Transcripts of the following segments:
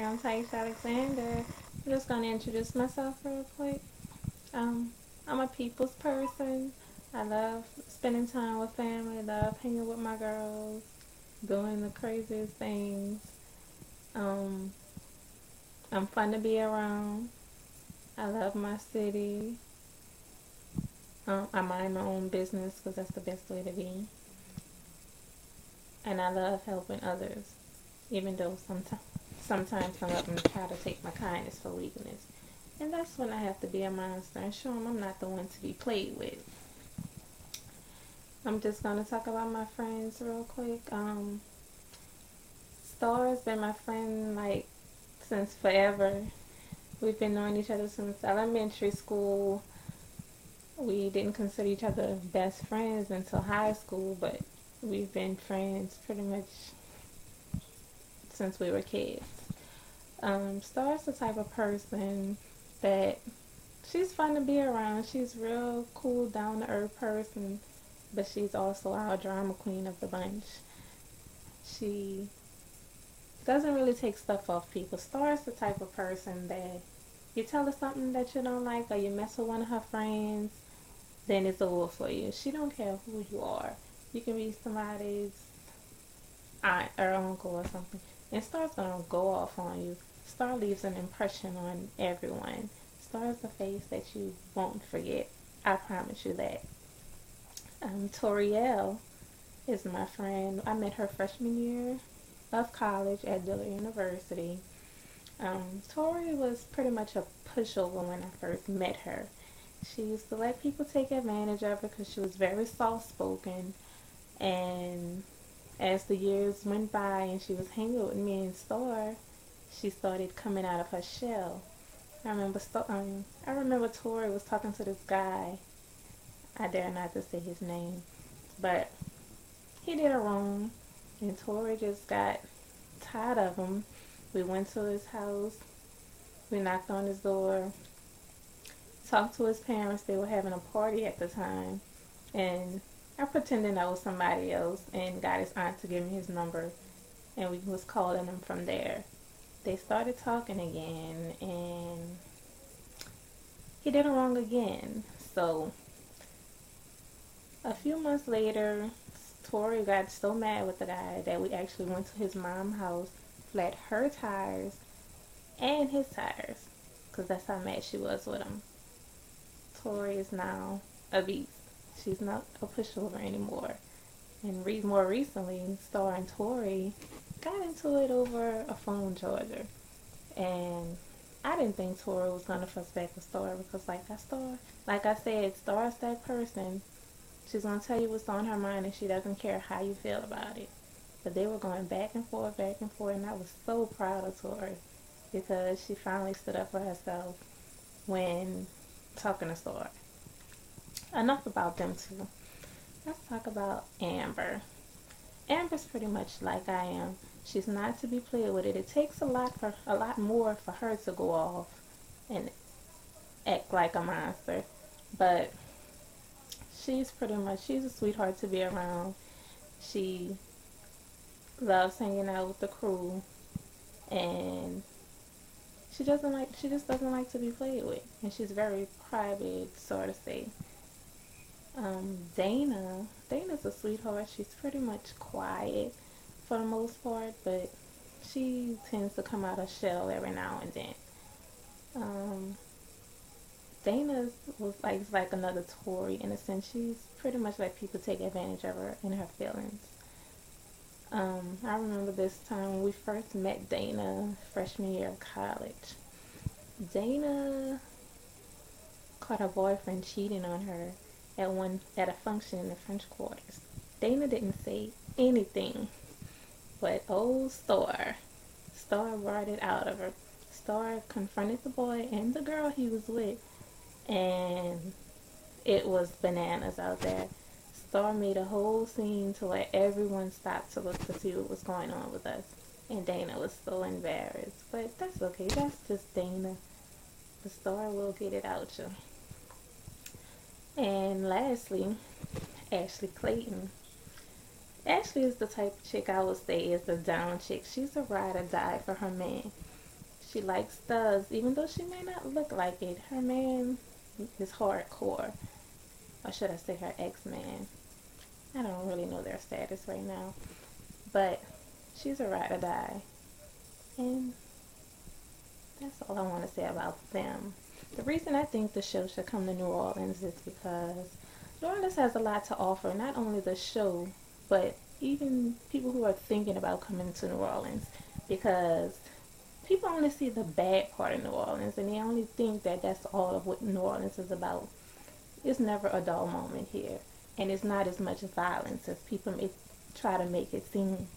I'm Taisha Alexander. I'm just going to introduce myself real quick. Um, I'm a people's person. I love spending time with family, love hanging with my girls, doing the craziest things. Um, I'm fun to be around. I love my city. I mind my own business because that's the best way to be. And I love helping others, even though sometimes some of them try to take my kindness for weakness. And that's when I have to be a monster and show them I'm not the one to be played with. I'm just going to talk about my friends real quick. Star's been my friend like since forever. We've been knowing each other since elementary school. We didn't consider each other best friends until high school, but we've been friends pretty much since we were kids. Star's the type of person that she's fun to be around. She's real cool, down to earth person, but she's also our drama queen of the bunch. She doesn't really take stuff off people. Star's the type of person that you tell her something that you don't like or you mess with one of her friends, then it's over for you. She don't care who you are. You can be somebody's aunt or uncle or something, and Star's gonna go off on you. Star leaves an impression on everyone. Star's the face that you won't forget. I promise you that. Toriel is my friend. I met her freshman year of college at Dillard University. Tori was pretty much a pushover when I first met her. She used to let people take advantage of her because she was very soft spoken. And as the years went by and she was hanging with me and Star, she started coming out of her shell. I remember Tori was talking to this guy. I dare not to say his name, but he did her wrong, and Tori just got tired of him. We went to his house. We knocked on his door, talked to his parents. They were having a party at the time, and I pretended I was somebody else and got his aunt to give me his number, and we was calling him from there. They started talking again, and he did it wrong again. So a few months later, Tori got so mad with the guy that we actually went to his mom's house, flat her tires and his tires, because that's how mad she was with him. Tori is now a beast. She's not a pushover anymore. And more recently, Star and Tori got into it over a phone charger. And I didn't think Tori was gonna fuss back with Star because, like I said, Star's that person. She's gonna tell you what's on her mind, and she doesn't care how you feel about it. But they were going back and forth, and I was so proud of Tori because she finally stood up for herself when talking to Star. Enough about them two. Let's talk about Amber. Amber's pretty much like I am. She's not to be played with. It takes a lot more for her to go off and act like a monster. But she's a sweetheart to be around. She loves hanging out with the crew, and she just doesn't like to be played with, and she's very private, sort of say. Dana's a sweetheart. She's pretty much quiet for the most part, but she tends to come out of shell every now and then. Um, Dana was like another Tori in a sense. She's pretty much like people take advantage of her in her feelings. I remember this time when we first met Dana, freshman year of college. Dana caught her boyfriend cheating on her at a function in the French Quarters. Dana didn't say anything, but old Star brought it out of her. Star confronted the boy and the girl he was with, and it was bananas out there. Star made a whole scene to where everyone stopped to look to see what was going on with us. And Dana was so embarrassed. But that's okay. That's just Dana. The Star will get it out you. And lastly, Ashley Clayton. Ashley is the type of chick I would say is a down chick. She's a ride or die for her man. She likes thugs, even though she may not look like it. Her man is hardcore. Or should I say her ex-man? I don't really know their status right now. But she's a ride or die. And that's all I want to say about them. The reason I think the show should come to New Orleans is because New Orleans has a lot to offer. Not only the show, but even people who are thinking about coming to New Orleans. Because people only see the bad part of New Orleans and they only think that that's all of what New Orleans is about. It's never a dull moment here. And it's not as much violence as people may try to make it seem.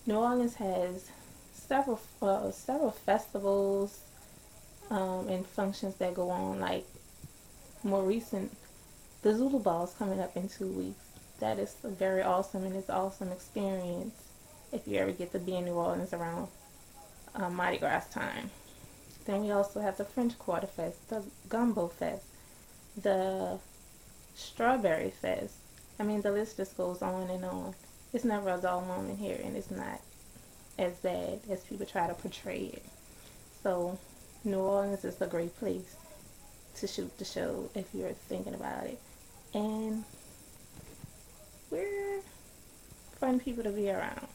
New Orleans has several festivals and functions that go on. Like more recent, the Zulu Ball is coming up in 2 weeks. That is very awesome, and it's an awesome experience if you ever get to be in New Orleans around Mardi Gras time. Then we also have the French Quarter Fest, the Gumbo Fest, the Strawberry Fest. I mean, the list just goes on and on. It's never a dull moment here, and it's not as bad as people try to portray it. So, New Orleans is a great place to shoot the show if you're thinking about it. And we're fun people to be around.